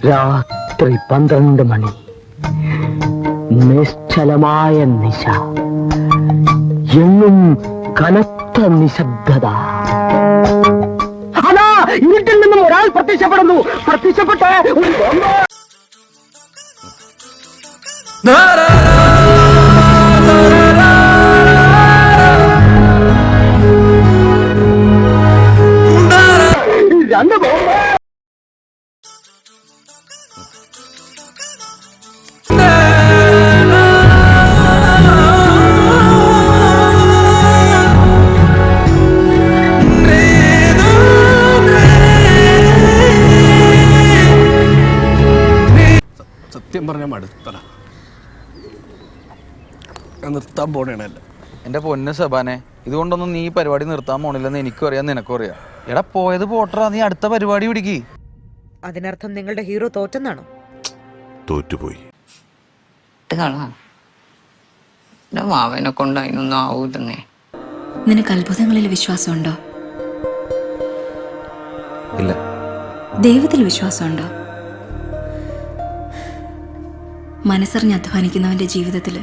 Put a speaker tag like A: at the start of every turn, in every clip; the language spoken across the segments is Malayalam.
A: രാത്രി 12 മണി, നിശ്ചലമായ നിശ, എങ്ങും കനത്ത നിശബ്ദത. അതാ ഇരുട്ടിൽ നിന്നും ഒരാൾ പ്രത്യക്ഷപ്പെടുന്നു. പ്രത്യക്ഷപ്പെട്ട് ഒരു രണ്ട് ബോംബ്.
B: സത്യം പറഞ്ഞാൽ മടുത്തട, നിർത്താൻ പോണേണല്ല.
C: എൻ്റെ പൊന്ന് സബാനെ, ഇതുകൊണ്ടൊന്നും നീ പരിപാടി നിർത്താൻ പോണില്ലെന്ന് എനിക്കും അറിയാം, നിനക്കും അറിയാം. എടാ പോയത് പോട്ടറാ, നീ അടുത്ത പരിപാടി പിടിക്ക്.
D: അതിനർത്ഥം നിങ്ങളുടെ ഹീറോ തോറ്റെന്നാണോ?
E: തോറ്റുപോയി.
F: മാവനെ കൊണ്ട് അതിനൊന്നും ആവൂലെന്നേ.
G: നിനക്ക് അത്ഭുതങ്ങളിൽ വിശ്വാസമുണ്ടോ?
C: ഇല്ല.
G: ദൈവത്തിൽ വിശ്വാസമുണ്ടോ? മനസ്സറിഞ്ഞ് അധ്വാനിക്കുന്നവന്റെ ജീവിതത്തിൽ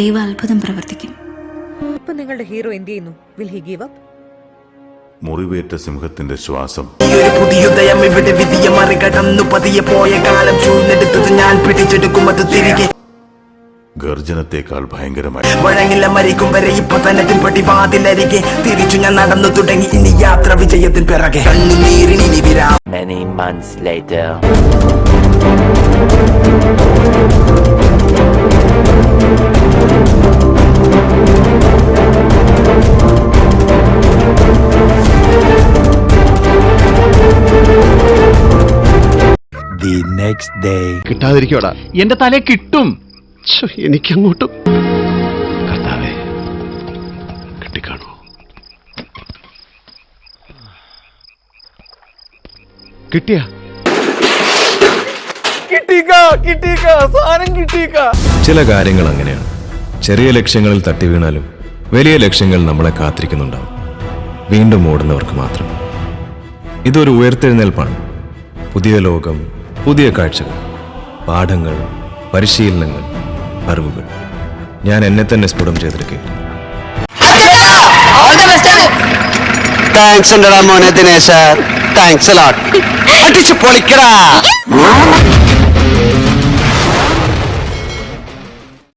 G: ദൈവ അത്ഭുതം പ്രവർത്തിക്കും.
D: ഇപ്പൊ നിങ്ങളുടെ ഹീറോ എന്ത് ചെയ്യുന്നു? Will he give up?
E: മുറിവേറ്റ സിംഹത്തിന്റെ ശ്വാസം.
H: പുതിയുദയം ഇവിടെ വിധിയെ മറികടന്നു പതിയെ പോയ കാലം ചൂഴ്ന്നെടുത്തത് ഞാൻ പിടിച്ചെടുക്കും അത് തിരികെ.
E: ഗർജനത്തെക്കാൾ ഭയങ്കരമായി
H: വഴങ്ങില്ല മരിക്കും വരെ ഇപ്പൊ തന്നെ പിടിവാതിലരികെ തിരിച്ചു ഞാൻ നടന്നു തുടങ്ങി. ഇനി യാത്ര വിജയത്തിൻ പിറകെ. കണ്ണുനീരിനി വിരാം.
A: Many months later.
H: The next day.
B: കിട്ടാതിരിക്കോടാ, എന്റെ തലേ കിട്ടും. എനിക്കങ്ങോട്ടും കർത്താവേ കിട്ടിക്കാണോ? കിട്ടിയ
I: ചില കാര്യങ്ങൾ അങ്ങനെയാണ്. ചെറിയ ലക്ഷ്യങ്ങളിൽ തട്ടി വീണാലും വലിയ ലക്ഷ്യങ്ങൾ നമ്മളെ കാത്തിരിക്കുന്നുണ്ടാവും. വീണ്ടും ഓടുന്നവർക്ക് മാത്രം. ഇതൊരു ഉയർത്തെഴുന്നേൽപ്പാണ്. പുതിയ ലോകം, പുതിയ കാഴ്ചകൾ, പാഠങ്ങൾ, പരിശീലനങ്ങൾ, അറിവുകൾ. ഞാൻ എന്നെ തന്നെ സ്ഫുടം ചെയ്തെടുക്കുകയാണ്.
A: താങ്ക്സ് ഉണ്ടടാ മോനെ ദിനേശ. Thanks a lot. അടിച്ചു പൊളിക്കടാ.